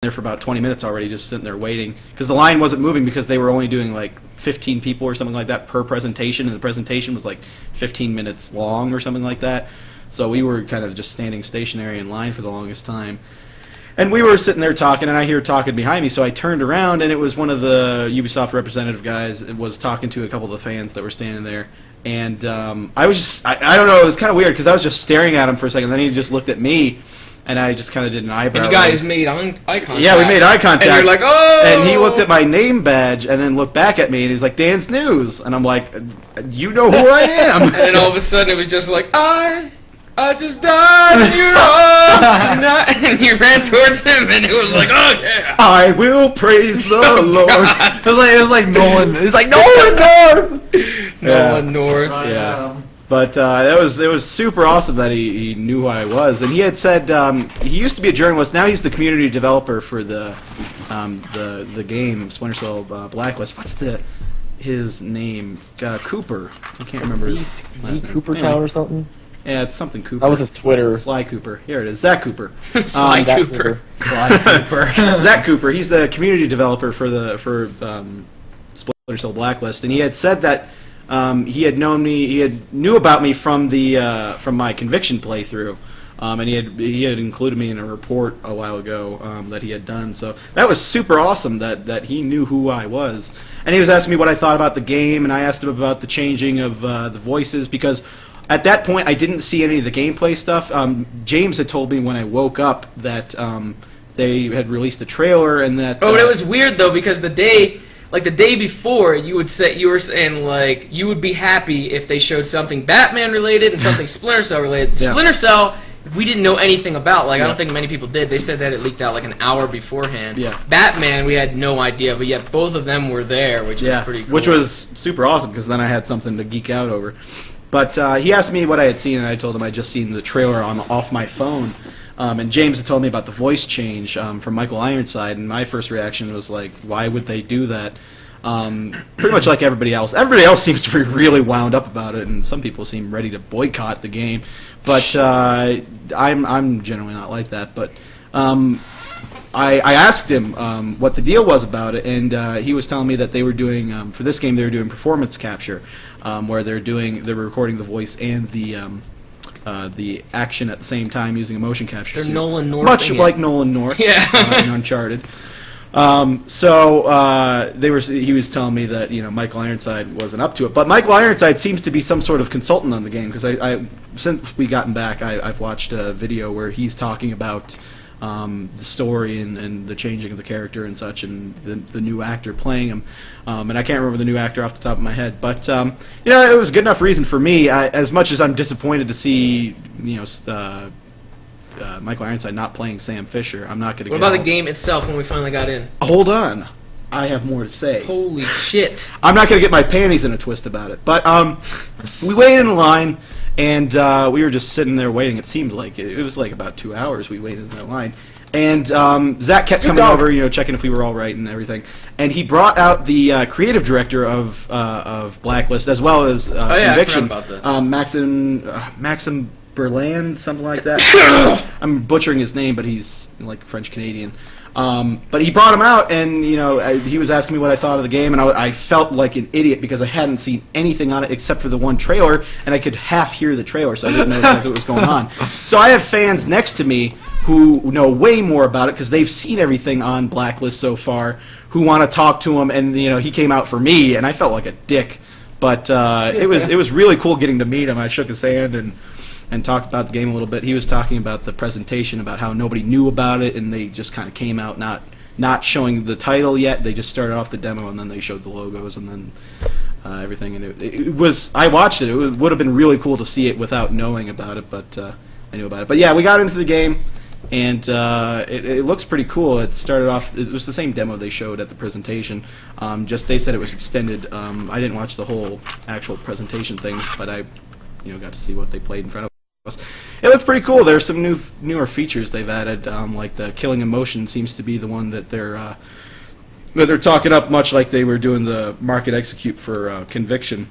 there for about 20 minutes already, just sitting there waiting, because the line wasn't moving because they were only doing like 15 people or something like that per presentation, and the presentation was like 15 minutes long or something like that. So we were kind of just standing stationary in line for the longest time. And we were sitting there talking, and I hear talking behind me, so I turned around, and it was one of the Ubisoft representative guys that was talking to a couple of the fans that were standing there. And I was just, I don't know, it was kind of weird, because I was just staring at him for a second, then he just looked at me, and I just kind of did an eyebrow And you guys made eye contact. Yeah, we made eye contact. And you're like, oh! And he looked at my name badge, and then looked back at me, and he's like, danznewz. And I'm like, you know who I am. And then all of a sudden, it was just like, I just died in your arms tonight. And he ran towards him, and it was like, oh yeah. I will praise the Lord. It was like Nolan. It was like Nolan North. Nolan North. Yeah. But it was super awesome that he knew who I was, and he had said he used to be a journalist. Now he's the community developer for the game Splinter Cell Blacklist. What's his name? Cooper. I can't remember. Z Cooper Tower or something. Yeah, it's something Cooper. That was his Twitter. Sly Cooper. Here it is. Zach Cooper. Sly Cooper. Sly Cooper. Zach Cooper. He's the community developer for Splinter Cell Blacklist, and he had said that he had known me. He knew about me from my Conviction playthrough, and he had included me in a report a while ago that he had done. So that was super awesome that he knew who I was, and he was asking me what I thought about the game, and I asked him about the changing of the voices, because at that point I didn't see any of the gameplay stuff. James had told me when I woke up that they had released a trailer, and that. Oh, but it was weird though, because the day before, you were saying like you would be happy if they showed something Batman related and something Splinter Cell related. Yeah. Splinter Cell, we didn't know anything about. Like, Yeah. I don't think many people did. They said that it leaked out like an hour beforehand. Yeah. Batman, we had no idea, but yet both of them were there, which was pretty cool. Which was super awesome, because then I had something to geek out over. But he asked me what I had seen, and I told him I'd just seen the trailer off my phone. And James had told me about the voice change from Michael Ironside, and my first reaction was like, why would they do that? Pretty much like everybody else. Everybody else seems to be really wound up about it, and some people seem ready to boycott the game. But I'm generally not like that. But I asked him what the deal was about it, and he was telling me that they were doing for this game they were doing performance capture, where they're recording the voice and the action at the same time using a motion capture. They're Nolan North. Much like Nolan North. Yeah. In Uncharted. He was telling me that Michael Ironside wasn't up to it, but Michael Ironside seems to be some sort of consultant on the game, because I since we gotten back I've watched a video where he's talking about the story and the changing of the character and such, and the new actor playing him, and I can't remember the new actor off the top of my head, but it was a good enough reason for me. As much as I'm disappointed to see Michael Ironside not playing Sam Fisher, I'm not going to. What about the game itself when we finally got in? Hold on, I have more to say. Holy shit! I'm not going to get my panties in a twist about it, but we waited in line, and we were just sitting there waiting. It seemed like it was like about 2 hours we waited in that line, and Zach kept coming over, checking if we were all right and everything, and he brought out the creative director of Blacklist, as well as Conviction, I forgot about that. Maxim Berland, something like that. I'm butchering his name, but he's like French Canadian. But he brought him out, and he was asking me what I thought of the game, and I felt like an idiot because I hadn't seen anything on it except for the one trailer, and I could half hear the trailer, so I didn't know exactly what was going on. So I have fans next to me who know way more about it because they've seen everything on Blacklist so far, who want to talk to him, and he came out for me, and I felt like a dick. But it was really cool getting to meet him. I shook his hand and talked about the game a little bit. He was talking about the presentation, about how nobody knew about it, and they just kind of came out not showing the title yet. They just started off the demo, and then they showed the logos, and then everything. And it was, I watched it. It would have been really cool to see it without knowing about it, but I knew about it. But yeah, we got into the game, and it looks pretty cool. It started off, it was the same demo they showed at the presentation. Just they said it was extended. I didn't watch the whole actual presentation thing, but I got to see what they played in front of us. It looks pretty cool. There's some newer features they've added, like the killing emotion seems to be the one that they're talking up, much like they were doing the market execute for Conviction.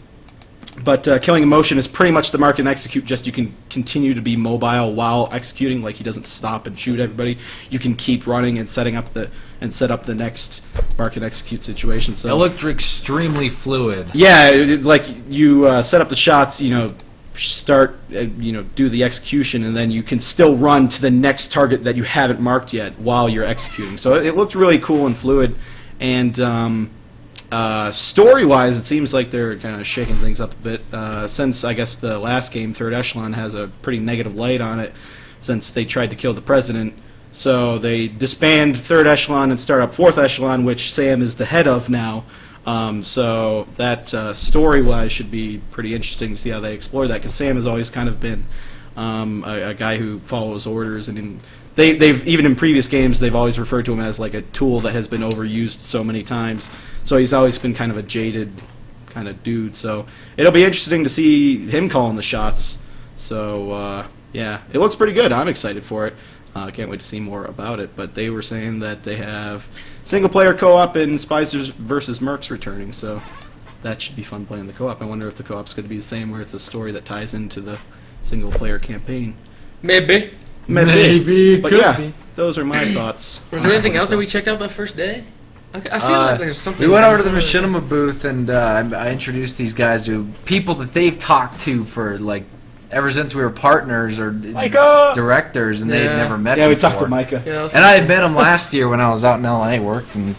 But killing in motion is pretty much the mark and execute. Just you can continue to be mobile while executing. Like he doesn't stop and shoot everybody. You can keep running and set up the next mark and execute situation. So It looked extremely fluid. yeah, like you set up the shots. Start do the execution, and then you can still run to the next target that you haven't marked yet while you're executing. So it looked really cool and fluid. And story-wise, it seems like they're kind of shaking things up a bit. Since, I guess, the last game, Third Echelon has a pretty negative light on it since they tried to kill the president. So they disband Third Echelon and start up Fourth Echelon, which Sam is the head of now. So that story-wise should be pretty interesting to see how they explore that, because Sam has always kind of been a guy who follows orders, and they've even in previous games they've always referred to him as like a tool that has been overused so many times. So he's always been kind of a jaded kind of dude. So it'll be interesting to see him calling the shots. So yeah, it looks pretty good. I'm excited for it. I can't wait to see more about it. But they were saying that they have single-player co-op and Spies versus Mercs returning. So that should be fun playing the co-op. I wonder if the co-op's going to be the same, where it's a story that ties into the single-player campaign. Maybe. Maybe. But Could yeah, be. those are my thoughts. Was there anything else that we checked out that first day? I feel like there's something. We went over to the machinima booth, and I introduced these guys to people that they've talked to for like ever since we were partners or directors, and they'd never met. Yeah, we before. talked to Micah. Yeah, And I had met him last year when I was out in LA working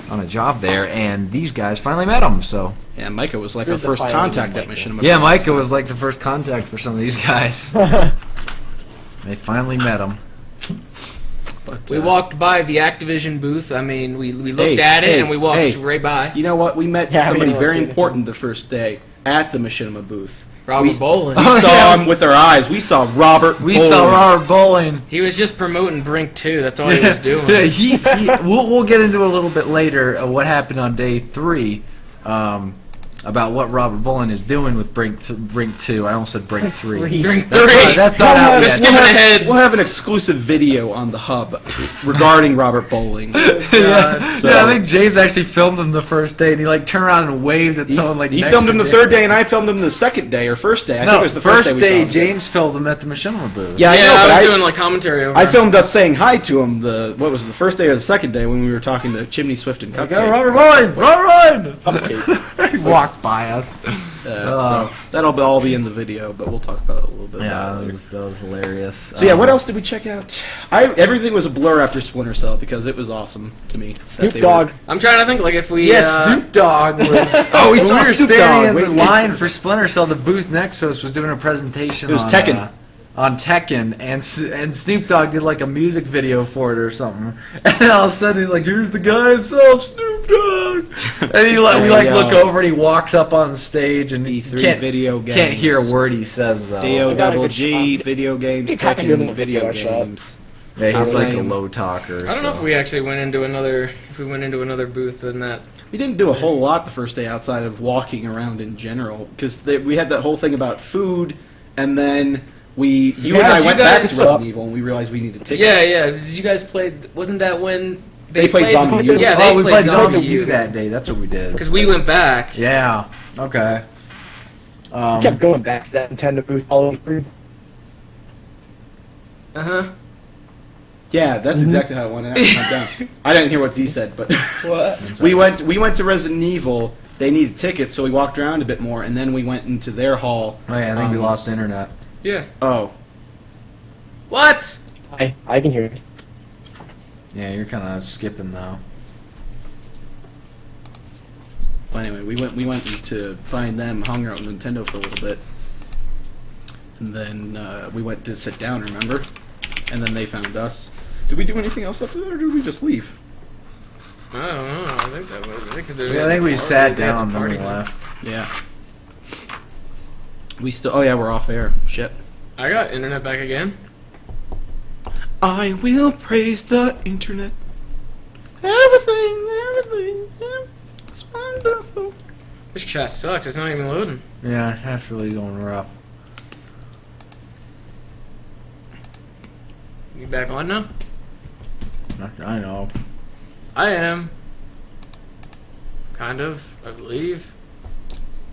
on a job there, and these guys finally met him. So Yeah, Micah was like our first contact at Machinima. yeah, Micah was like the first contact for some of these guys. They finally met him. But, We walked by the Activision booth. I mean, we looked Hey, at it hey, and we walked hey. right by. You know what? We met Yeah, we somebody didn't very see it. important the first day at the Machinima booth. Robert Bolin. We saw him with our eyes. We saw Robert. We Bolin. saw Robert Bowling. He was just promoting Brink 2. That's all he was doing. Yeah, we'll get into a little bit later what happened on day 3 about what Robert Bowling is doing with Brink 2. I almost said Brink 3. Brink 3. That's not out We're yet. skipping ahead. We'll have an exclusive video on the hub regarding Robert Bowling. Yeah. So- Yeah, I think James actually filmed him the first day, and he like turned around and waved at someone like He next filmed to him the James. third day, and I filmed him the second day or first day. I think No, it was the first first day. We saw him. James filmed him at the machinima booth. Yeah, I know, I but was doing like commentary over. I filmed us saying hi to him. What was it, the first day or the second day when we were talking to Chimney Swift and Cupcake? Go, Robert Bowling! Robert! He walked by us. So that'll all be in the video, but we'll talk about it a little bit. Yeah, later. that was hilarious. So yeah, what else did we check out? Everything was a blur after Splinter Cell because it was awesome to me. Snoop Dogg. I'm trying to think like if we. Yes, Snoop Dogg was. Oh, we when saw we were Snoop standing Dogg. in the line for Splinter Cell. The booth next to us was doing a presentation. It was on, Tekken. On Tekken, and Snoop Dogg did like a music video for it or something. And all of a sudden he's like, "Here's the guy himself, Snoop Dogg." And we look over and he walks up on stage and he E3 can't video games. can't hear a word he says though. D-O-double-G, video games, You kinda give him Tekken, a video video shot. games. Yeah, he's like a Lame. low talker. I don't know if we actually went into another. If we went into another booth than that. We didn't do a whole lot the first day outside of walking around in general because we had that whole thing about food, and then you and I did went you back guys- to Resident Evil and we realized we needed tickets. Yeah, yeah. Did you guys play? Wasn't that when They played Zombie U. Yeah, they we played played Zombie Zombie U U that day. That's what we did. because we went back. Yeah. Okay. I kept going back to that Nintendo booth all over. Uh huh. Yeah, that's exactly how it went down. I didn't hear what Z said, but What? we went to Resident Evil. They needed tickets, so we walked around a bit more, and then we went into their hall. Oh yeah, I think we lost internet. Yeah. Oh, What? I can hear you. Yeah, you're kind of skipping though. well, anyway, we went to find them, hung out on Nintendo for a little bit, and then we went to sit down. Remember? And then they found us. Did we do anything else after that, or did we just leave? I don't know. I think that was. I think, Yeah, I think we sat down and then we left. Yeah. We still. Oh yeah, we're off air. Shit. I got internet back again. I will praise the internet. Everything, it's wonderful. This chat sucks. It's not even loading. Yeah, that's really going rough. You back on now? I know. I am. Kind of. I believe.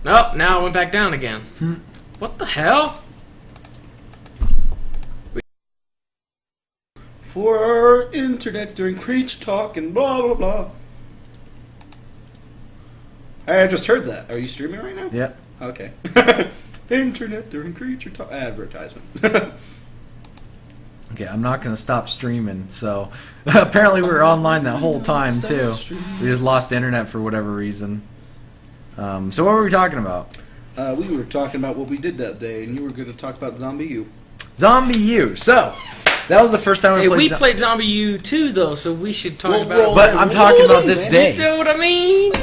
Nope, now it went back down again. What the hell? For our internet during creature talk and blah blah blah. I just heard that. Are you streaming right now? Yep. Okay. Internet during creature talk advertisement. Okay, I'm not going to stop streaming, so... Apparently we were online that whole time, too. We just lost internet for whatever reason. So what were we talking about? We were talking about what we did that day, and you were going to talk about Zombie U. Zombie U. So, that was the first time Hey, we played Zombie U too, though, so we should talk about it. But I'm talking about this day. You know what I mean?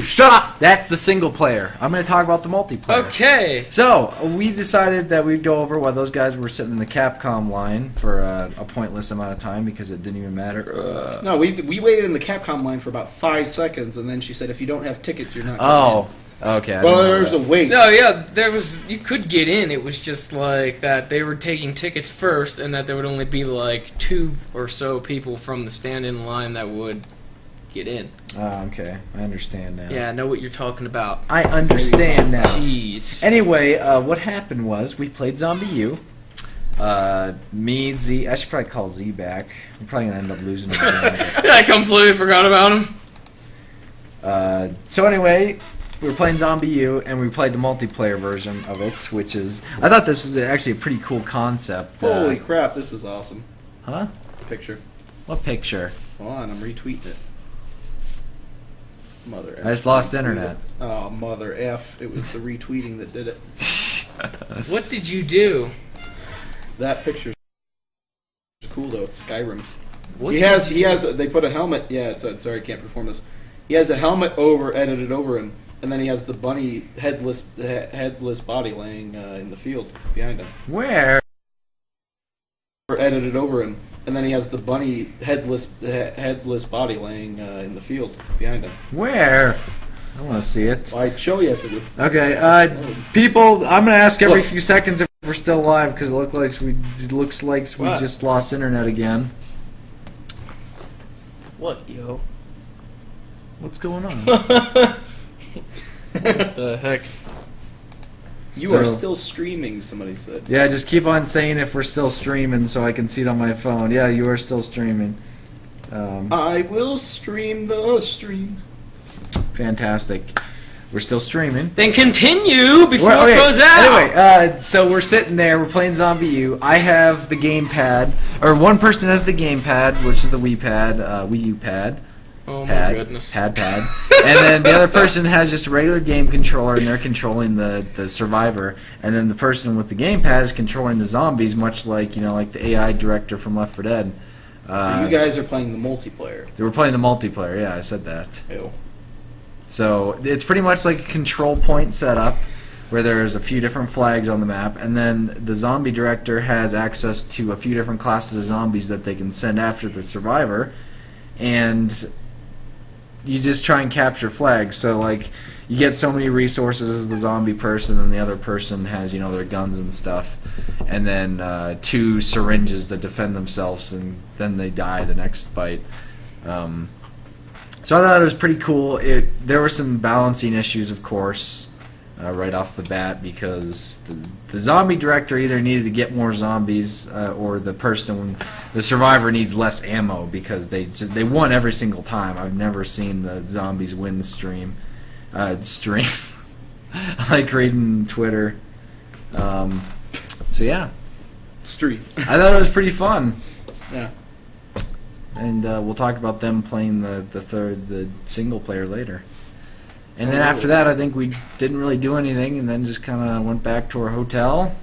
Shut up! That's the single player. I'm going to talk about the multiplayer. Okay. So, we decided that we'd go over while those guys were sitting in the Capcom line for a pointless amount of time because it didn't even matter. No, we waited in the Capcom line for about 5 seconds, and then she said, if you don't have tickets, you're not going Oh. Okay. Well, there's a wait. No, yeah, you could get in. It was just like that they were taking tickets first, and that there would only be like 2 or so people from the stand-in line that would get in. Okay. I understand now. Yeah, I know what you're talking about. I understand now. Jeez. Anyway, what happened was we played Zombie U. Me, Z. I should probably call Z back. I'm probably gonna end up losing him again. I completely forgot about him. So anyway, we were playing Zombie U, and we played the multiplayer version of it, which is... I thought this was actually a pretty cool concept. Holy crap, this is awesome. Huh? Picture. What picture? Hold on, I'm retweeting it. Mother F. I just lost internet. Oh, mother F. It was the retweeting that did it. What did you do? That picture is cool, though. It's Skyrim. What He did has. you do? They put a helmet. Yeah, sorry, I can't perform this. He has a helmet edited over him, and then he has the bunny headless body laying in the field behind him. Where? Edited over him, and then he has the bunny headless body laying in the field behind him. Where? I want to see it. Well, I'd show you if it would. Okay, people, I'm going to ask every Look. few seconds if we're still live, because it looks like we What? just lost internet again. What, yo? What's going on? What the heck? You are So- still streaming, somebody said. Yeah, just keep on saying if we're still streaming so I can see it on my phone. Yeah, you are still streaming. I will stream the stream. Fantastic. We're still streaming. Then continue before Well, it goes out. Anyway, so we're sitting there, we're playing Zombie U. I have the gamepad, or one person has the gamepad, which is the Wii pad, Wii U pad. Oh Pad, my goodness. pad, and then the other person has just a regular game controller, and they're controlling the survivor, and then the person with the gamepad is controlling the zombies, much like like the AI director from Left 4 Dead. So you guys are playing the multiplayer. They were playing the multiplayer. Yeah, I said that. Ew. So it's pretty much like a control point setup, where there's a few different flags on the map, and then the zombie director has access to a few different classes of zombies that they can send after the survivor, and you just try and capture flags. So like you get so many resources as the zombie person, and the other person has their guns and stuff, and then 2 syringes to defend themselves, and then they die the next fight. So I thought it was pretty cool. There were some balancing issues, of course, right off the bat, because the zombie director either needed to get more zombies, or the survivor needs less ammo, because they won every single time. I've never seen the zombies win the stream. I like reading Twitter. So yeah, Stream. I thought it was pretty fun. Yeah. And we'll talk about them playing the single player later. And then after that, I think we didn't really do anything, and then just kind of went back to our hotel.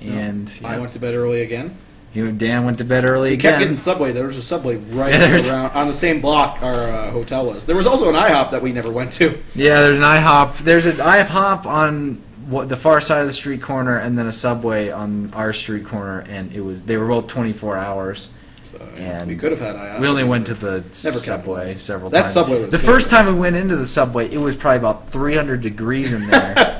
And I went to bed early again. Dan went to bed early We kept getting again. Subway. There was a Subway right there's- around on the same block our hotel was. There was also an IHOP that we never went to. Yeah, there's an IHOP. There's an IHOP on the far side of the street corner, and then a Subway on our street corner, and they were both 24 hours. So, And we could have had IHOP. We only went to the Never Subway capitalized. several That times. Subway was the good. first time we went into the Subway, it was probably about 300 degrees in there.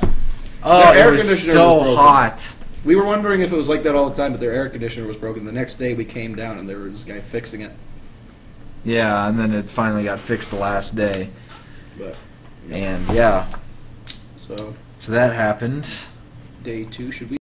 Oh, Their it air was conditioner so was broken. hot. We were wondering if it was like that all the time, but their air conditioner was broken. The next day we came down and there was a guy fixing it. Yeah, and then it finally got fixed the last day. But And yeah, So so that happened. day 2, should we?